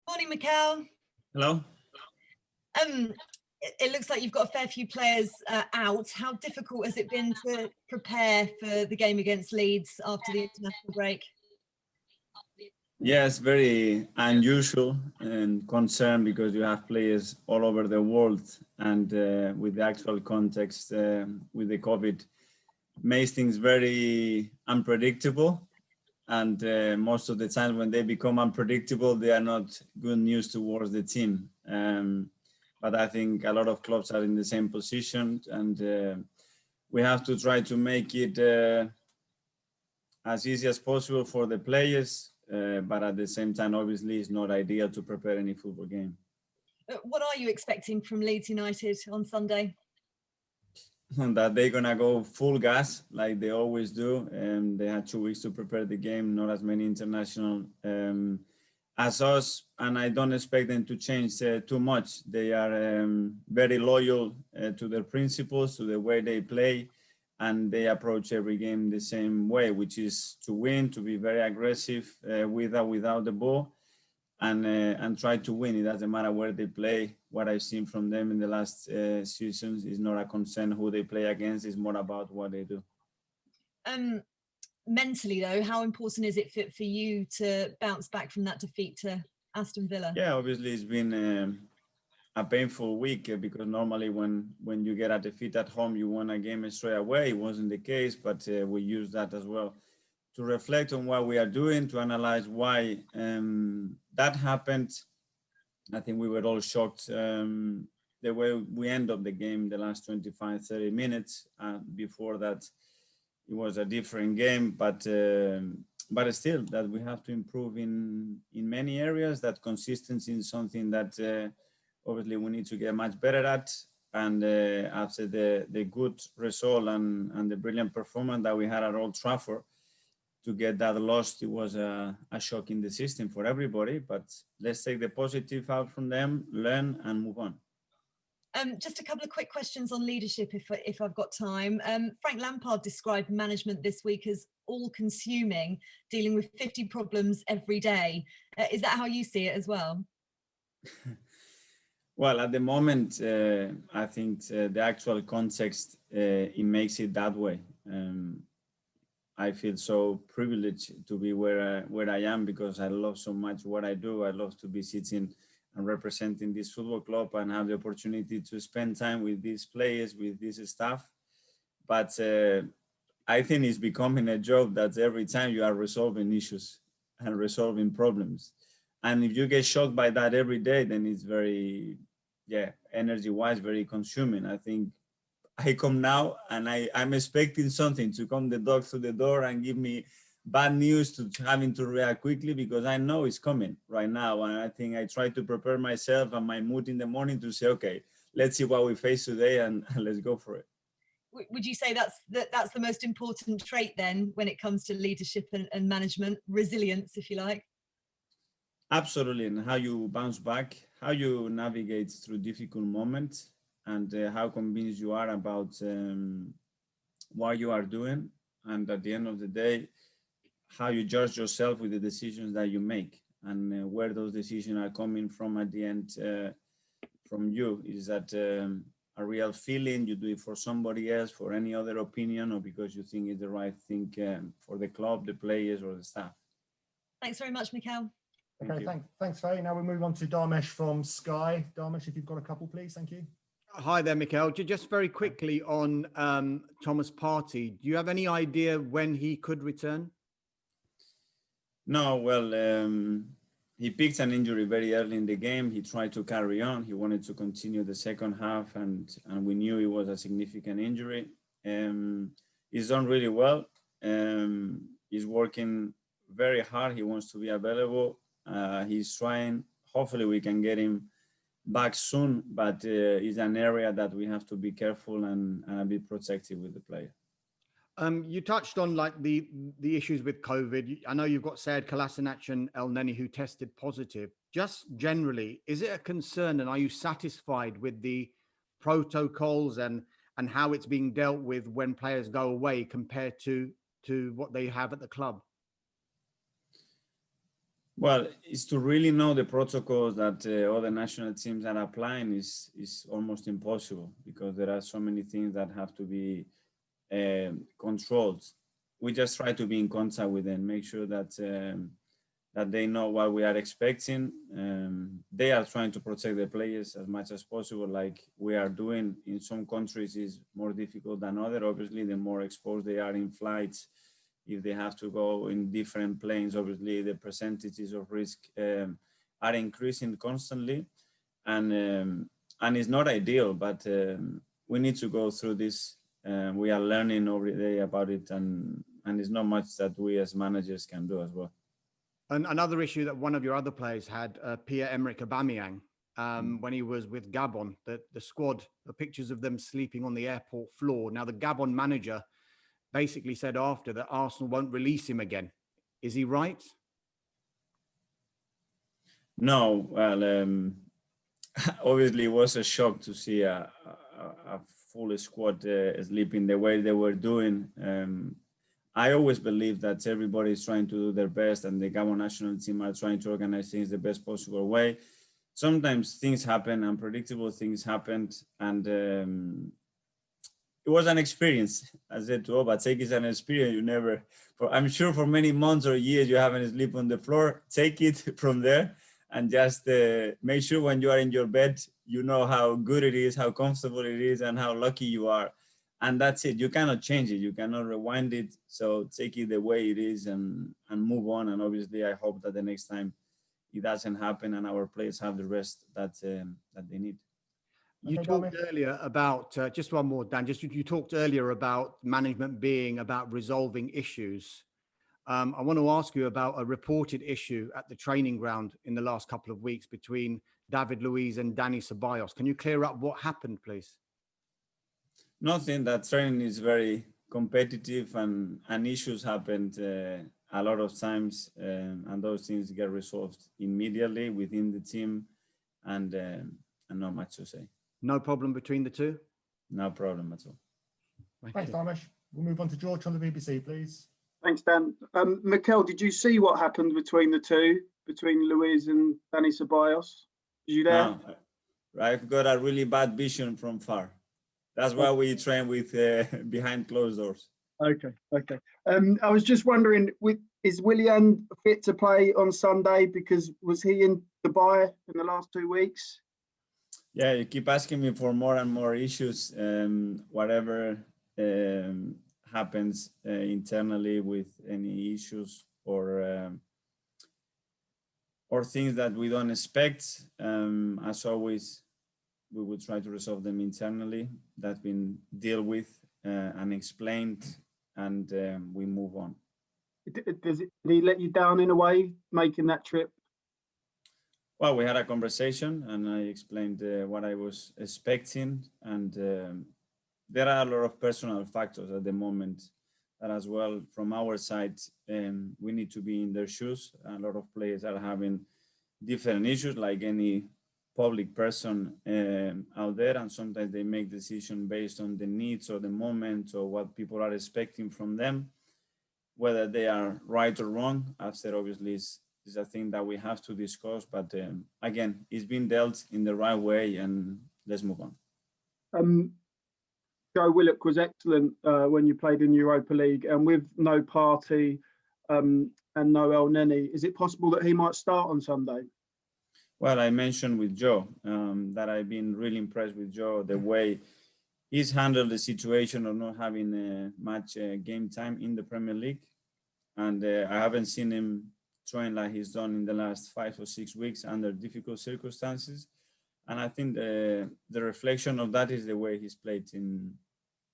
Morning, Mikel. Hello. It looks like you've got a fair few players out. How difficult has it been to prepare for the game against Leeds after the international break? Yes, very unusual and concerned because you have players all over the world, and with the actual context with the COVID, makes things very unpredictable. And most of the time when they become unpredictable, they are not good news towards the team. But I think a lot of clubs are in the same position, and we have to try to make it as easy as possible for the players. But at the same time, obviously, it's not ideal to prepare any football game. What are you expecting from Leeds United on Sunday? That they're gonna go full gas like they always do. They had 2 weeks to prepare the game, not as many international as us, and I don't expect them to change too much. They are very loyal to their principles, to the way they play, and they approach every game the same way, which is to win, to be very aggressive with or without the ball, and try to win. It doesn't matter where they play. What I've seen from them in the last seasons is not a concern who they play against. It's more about what they do. Mentally, though, how important is it for you to bounce back from that defeat to Aston Villa? Yeah, obviously it's been a painful week because normally when you get a defeat at home, you win a game straight away. It wasn't the case, but we use that as well to reflect on what we are doing, to analyze why that happened. I think we were all shocked the way we end up the game the last 25, 30 minutes. Before that, it was a different game, but still that we have to improve in many areas. That consistency is something that obviously we need to get much better at. And after the good result and the brilliant performance that we had at Old Trafford, to get that lost, it was a shock in the system for everybody. But let's take the positive out from them, learn, and move on. Just a couple of quick questions on leadership, if I've got time. Frank Lampard described management this week as all-consuming, dealing with 50 problems every day. Is that how you see it as well? Well, at the moment, I think the actual context, it makes it that way. I feel so privileged to be where I am because I love so much what I do. I love to be sitting and representing this football club and have the opportunity to spend time with these players, with this staff. But I think it's becoming a job that every time you are resolving issues and resolving problems. And if you get shocked by that every day, then it's very, energy-wise, very consuming. I think I come now and I'm expecting something to come the dog through the door and give me bad news, to having to react quickly because I know it's coming right now. And I think I try to prepare myself and my mood in the morning to say, okay, let's see what we face today and let's go for it. Would you say that's the most important trait then when it comes to leadership and management, resilience, if you like? Absolutely. And how you bounce back, how you navigate through difficult moments, and how convinced you are about what you are doing. And at the end of the day, how you judge yourself with the decisions that you make and where those decisions are coming from at the end from you. Is that a real feeling? You do it for somebody else, for any other opinion, or because you think it's the right thing for the club, the players, or the staff? Thanks very much, Mikel. Okay, thanks, Faye. Now we'll move on to Dharmesh from Sky. Dharmesh, if you've got a couple, please. Thank you. Hi there, Mikel. Just very quickly on Thomas Partey. Do you have any idea when he could return? No, well, he picked an injury very early in the game. He tried to carry on. He wanted to continue the second half, and we knew it was a significant injury. He's done really well. He's working very hard. He wants to be available. He's trying. Hopefully, we can get him back soon, but it's an area that we have to be careful and be protective with the player. You touched on like the issues with COVID. I know you've got Sead Kolasinac and El Neni who tested positive. Just generally, is it a concern, and are you satisfied with the protocols and how it's being dealt with when players go away compared to what they have at the club? Well, it's to really know the protocols that other national teams are applying is almost impossible, because there are so many things that have to be controlled. We just try to be in contact with them, make sure that that they know what we are expecting. They are trying to protect the players as much as possible, like we are doing. In some countries is more difficult than other. Obviously, the more exposed they are in flights, if they have to go in different planes, obviously the percentages of risk are increasing constantly, and it's not ideal, but we need to go through this. We are learning every day about it, and it's not much that we as managers can do as well. And another issue that one of your other players had, Pierre-Emerick Aubameyang, when he was with Gabon, the squad, the pictures of them sleeping on the airport floor. Now, the Gabon manager basically said after that Arsenal won't release him again. Is he right? No, well, obviously it was a shock to see a full squad sleeping the way they were doing. I always believe that everybody is trying to do their best, and the Gabon national team are trying to organize things the best possible way. Sometimes things happen, unpredictable things happened, and it was an experience. I said to Auba, take it as an experience. You never, I'm sure for many months or years you haven't slept on the floor. Take it from there, and just make sure when you are in your bed, you know how good it is, how comfortable it is, and how lucky you are. And that's it. You cannot change it. You cannot rewind it. So take it the way it is and move on. And obviously, I hope that the next time it doesn't happen and our players have the rest that they need. You talked earlier about, just one more, Dan, you talked earlier about management being about resolving issues. I want to ask you about a reported issue at the training ground in the last couple of weeks between David Luiz and Dani Ceballos. Can you clear up what happened, please? Nothing. That training is very competitive, and issues happened a lot of times, and those things get resolved immediately within the team, and not much to say. No problem between the two? No problem at all. Thanks, Dharmesh. We'll move on to George on the BBC, please. Thanks, Dan. Mikel, did you see what happened between the two, between Luiz and Dani Ceballos? Were you there? No, I've got a really bad vision from far. That's why we train with behind closed doors. Okay. I was just wondering, is Willian fit to play on Sunday? Because was he in Dubai in the last 2 weeks? Yeah, you keep asking me for more and more issues. Whatever happens internally with any issues or things that we don't expect, as always, we will try to resolve them internally. That's been dealt with and explained, and we move on. Did he let you down in a way, making that trip? Well, we had a conversation, and I explained what I was expecting, and there are a lot of personal factors at the moment that as well, from our side, we need to be in their shoes. A lot of players are having different issues, like any public person out there, and sometimes they make decisions based on the needs or the moment or what people are expecting from them, whether they are right or wrong. After obviously is a thing that we have to discuss, but again, it's been dealt in the right way, and let's move on. Joe Willock was excellent when you played in Europa League, and with no Partey and no El Neni, is it possible that he might start on Sunday? Well, I mentioned with Joe that I've been really impressed with Joe, the way he's handled the situation of not having much game time in the Premier League. And I haven't seen him train like he's done in the last 5 or 6 weeks under difficult circumstances. And I think the reflection of that is the way he's played in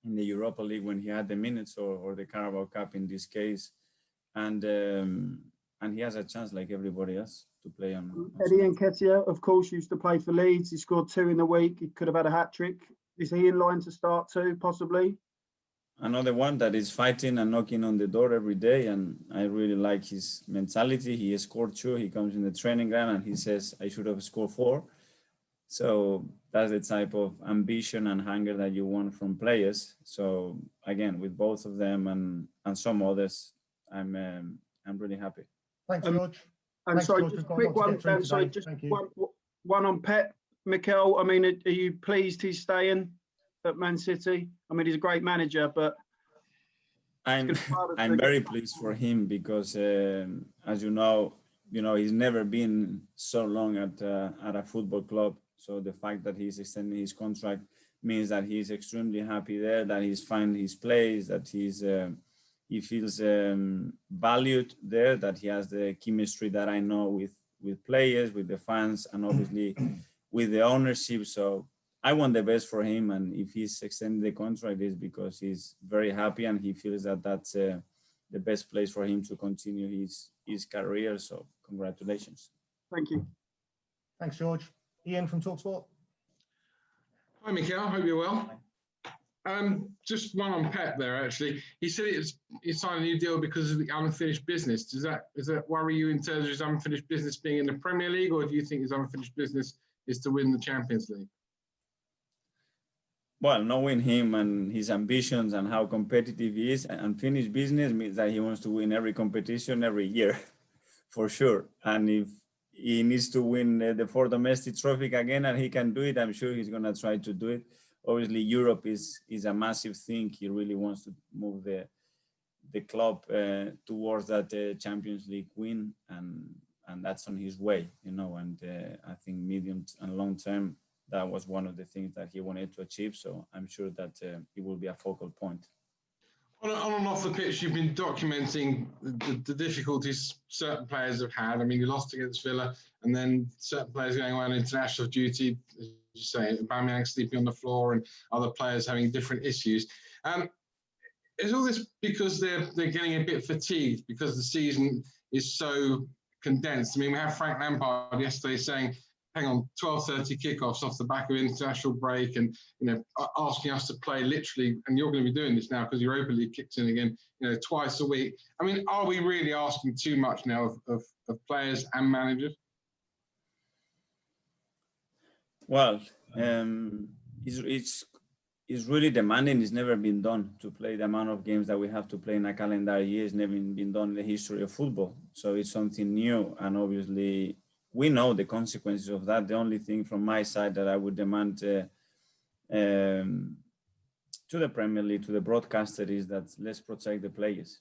the Europa League when he had the minutes, or the Carabao Cup in this case. And he has a chance like everybody else to play on Eddie Nketiah, of course, used to play for Leeds. He scored 2 in the week. He could have had a hat-trick. Is he in line to start too, possibly? Another one that is fighting and knocking on the door every day, and I really like his mentality. He has scored 2. He comes in the training ground and he says, I should have scored 4. So that's the type of ambition and hunger that you want from players. So again, with both of them and some others, I'm really happy. Thanks, George. And Thanks, so George. just We've got quick a lot to one, get through so today. just Thank you. one on Pep, Mikel. I mean, are you pleased he's staying at Man City? I mean, he's a great manager, but I'm very pleased for him because, as you know, he's never been so long at a football club. So the fact that he's extending his contract means that he's extremely happy there, that he's found his place, that he feels valued there, that he has the chemistry that I know with players, with the fans, and obviously with the ownership. So I want the best for him, and if he's extending the contract, it's because he's very happy and he feels that that's the best place for him to continue his career. So congratulations. Thank you. Thanks, George. Ian from TalkSport. Hi, Mikel. Hope you're well. Just one on Pep there, actually. He said he signed a new deal because of the unfinished business. Does that worry you in terms of his unfinished business being in the Premier League, or do you think his unfinished business is to win the Champions League? Well, knowing him and his ambitions and how competitive he is, unfinished business means that he wants to win every competition every year, for sure. And if he needs to win the fourth domestic trophy again and he can do it, I'm sure he's going to try to do it. Obviously, Europe is a massive thing. He really wants to move the club towards that Champions League win, and that's on his way, And I think medium and long term, that was one of the things that he wanted to achieve. So I'm sure that it will be a focal point. On and off the pitch, you've been documenting the difficulties certain players have had. I mean, you lost against Villa, and then certain players going on international duty, as you say, Aubameyang sleeping on the floor, and other players having different issues. Is all this because they're getting a bit fatigued because the season is so condensed? I mean, we had Frank Lampard yesterday saying, hang on, 12:30 kickoffs off the back of international break, and asking us to play literally, and you're going to be doing this now because Europa League kicks in again, twice a week. I mean, are we really asking too much now of players and managers? Well, it's really demanding. It's never been done to play the amount of games that we have to play in a calendar year. It's never been done in the history of football. So it's something new, and obviously we know the consequences of that. The only thing from my side that I would demand to the Premier League, to the broadcaster, is that let's protect the players.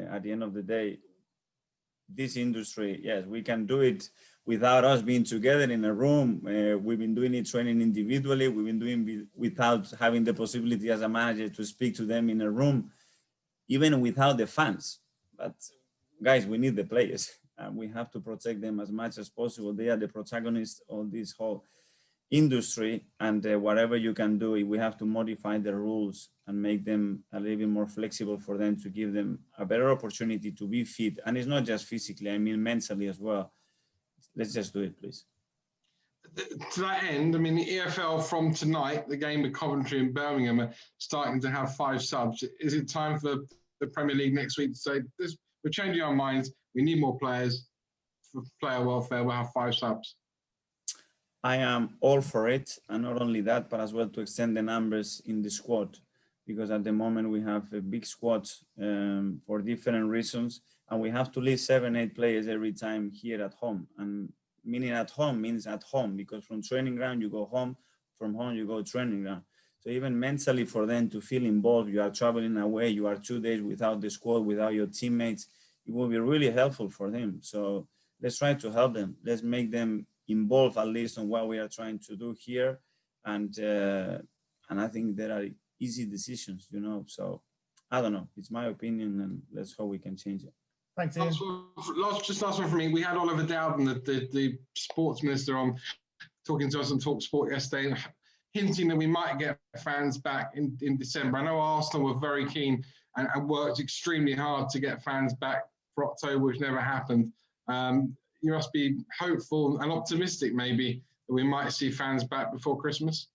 At the end of the day, this industry, yes, we can do it without us being together in a room. We've been doing it, training individually. We've been doing without having the possibility as a manager to speak to them in a room, even without the fans. But guys, we need the players. We have to protect them as much as possible. They are the protagonists of this whole industry, and whatever you can do, we have to modify the rules and make them a little bit more flexible for them, to give them a better opportunity to be fit. And it's not just physically, I mean mentally as well. Let's just do it, please. To that end, I mean, the EFL from tonight, the game with Coventry and Birmingham, are starting to have 5 subs. Is it time for the Premier League next week to say, we're changing our minds, we need more players for player welfare, we'll have 5 subs? I am all for it, and not only that, but as well to extend the numbers in the squad, because at the moment we have a big squad for different reasons, and we have to leave 7-8 players every time here at home. And meaning at home means at home, because from training ground you go home, from home you go training ground. So even mentally for them to feel involved, you are traveling away, you are 2 days without the squad, without your teammates, it will be really helpful for them. So let's try to help them. Let's make them involved at least on what we are trying to do here. And I think there are easy decisions, so I don't know, it's my opinion, and let's hope we can change it. Thanks, Ian. Last one from me. We had Oliver Dowden, the sports minister, on talking to us on TalkSport yesterday, hinting that we might get fans back in December. I know Arsenal were very keen and worked extremely hard to get fans back for October, which never happened. You must be hopeful and optimistic, maybe, that we might see fans back before Christmas.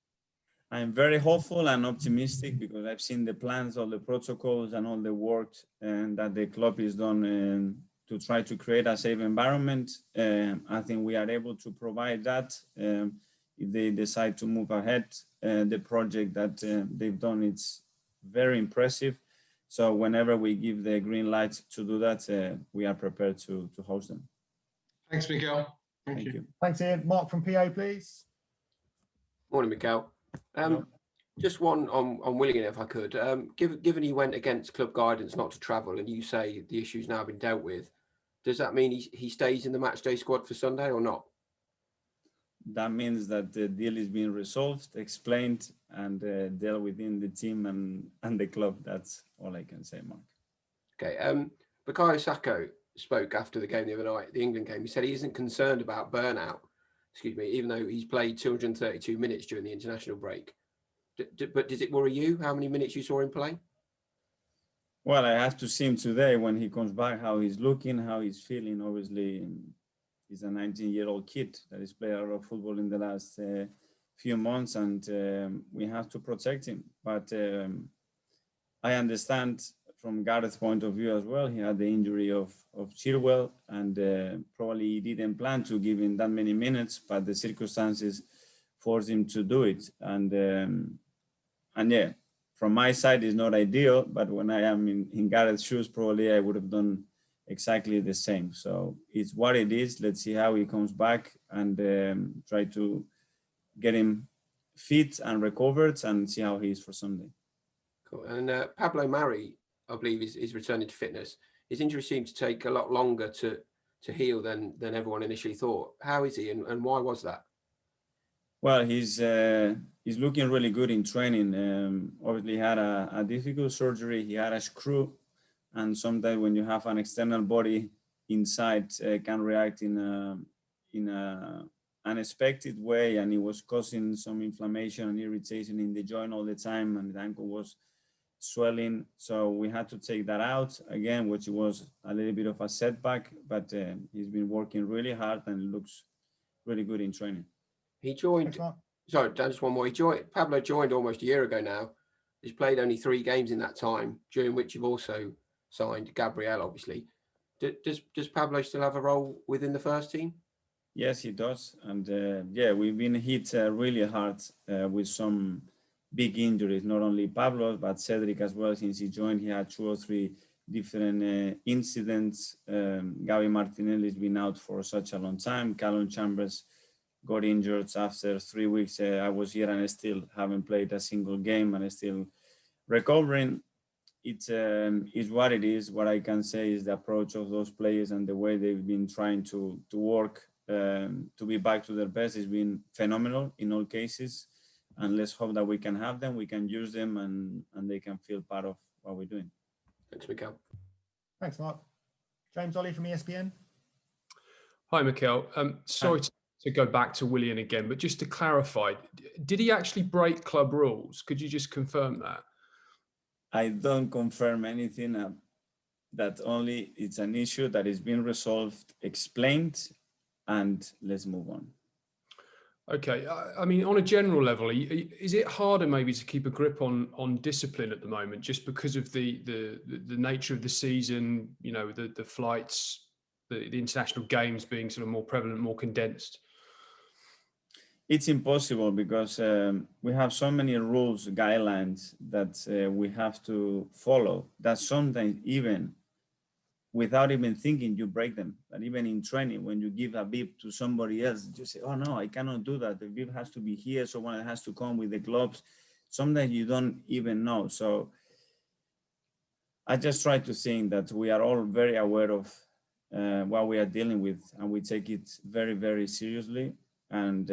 I'm very hopeful and optimistic, because I've seen the plans, all the protocols and all the work that the club is done to try to create a safe environment. I think we are able to provide that. If they decide to move ahead, the project that they've done, it's very impressive. So whenever we give the green light to do that, we are prepared to host them. Thanks, Mikel. Thank you. Thanks, Ian. Mark from PA, please. Morning, Mikel. Hello. Just one on Willian, if I could. Given he went against club guidance not to travel, and you say the issue's now been dealt with, does that mean he stays in the matchday squad for Sunday or not? That means that the deal is being resolved, explained, and dealt within the team and the club. That's all I can say, Mark. Okay. Bukayo Saka spoke after the game the other night, the England game. He said he isn't concerned about burnout, even though he's played 232 minutes during the international break. But does it worry you how many minutes you saw him play? Well, I have to see him today when he comes back, how he's looking, how he's feeling. Obviously, he's a 19-year-old kid that has played a lot of football in the last few months, and we have to protect him. But I understand from Gareth's point of view as well. He had the injury of Chilwell, and probably he didn't plan to give him that many minutes, but the circumstances forced him to do it. And yeah, from my side, it's not ideal, but when I am in Gareth's shoes, probably I would have done exactly the same. So it's what it is. Let's see how he comes back and try to get him fit and recovered and see how he is for Sunday. Cool. And Pablo Mari, I believe, is returning to fitness. His injury seemed to take a lot longer to heal than everyone initially thought. How is he, and why was that? Well, he's looking really good in training. Obviously, he had a difficult surgery. He had a screw, and sometimes when you have an external body inside, can react in a unexpected way, and it was causing some inflammation and irritation in the joint all the time, and the ankle was swelling. So we had to take that out again, which was a little bit of a setback, but he's been working really hard and looks really good in training. He joined. Sorry, just one more. Pablo joined almost a year ago now. He's played only 3 games in that time, during which you've also signed Gabriel, obviously. Does Pablo still have a role within the first team? Yes, he does. And yeah, we've been hit really hard with some big injuries, not only Pablo, but Cedric as well. Since he joined, he had 2 or 3 different incidents. Gabi Martinelli has been out for such a long time. Callum Chambers got injured after 3 weeks. I was here and I still haven't played a single game, and I still recovering. It is what it is. What I can say is the approach of those players and the way they've been trying to work to be back to their best has been phenomenal in all cases. And let's hope that we can have them, we can use them, and they can feel part of what we're doing. Thanks, Mikel. Thanks, Mark. James Ollie from ESPN. Hi, Mikel. Sorry to go back to Willian again, but just to clarify, did he actually break club rules? Could you just confirm that? I don't confirm anything. That only it's an issue that is being resolved, explained, and let's move on. Okay. I mean, on a general level, is it harder maybe to keep a grip on discipline at the moment, just because of the nature of the season, you know, the flights, the international games being sort of more prevalent, more condensed? It's impossible because we have so many rules, guidelines that we have to follow that sometimes even without even thinking, you break them. But even in training, when you give a bib to somebody else, you say, oh no, I cannot do that. The bib has to be here. Someone has to come with the gloves. Sometimes you don't even know. So I just try to think that we are all very aware of what we are dealing with, and we take it very, very seriously. And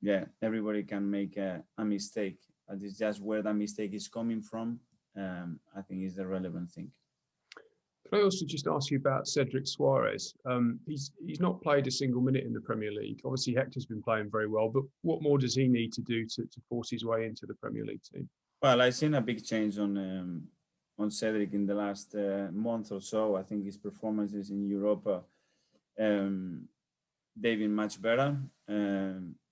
yeah, everybody can make a mistake. But it's just where that mistake is coming from, I think is the relevant thing. Can I also just ask you about Cedric Suarez? He's not played a single minute in the Premier League. Obviously, Hector's been playing very well, but what more does he need to do to force his way into the Premier League team? Well, I've seen a big change on Cedric in the last month or so. I think his performances in Europa, they've been much better.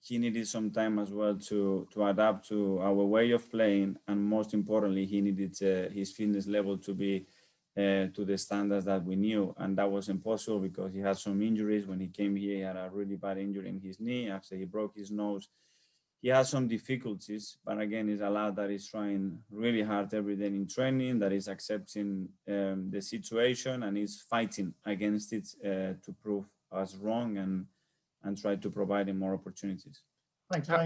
He needed some time as well to adapt to our way of playing, and most importantly, he needed his fitness level to be to the standards that we knew, and that was impossible because he had some injuries. When he came here, he had a really bad injury in his knee. After he broke his nose, he has some difficulties, but again, it's a lad that is trying really hard every day in training, that is accepting the situation and is fighting against it to prove us wrong and try to provide him more opportunities. Thanks, Wayne.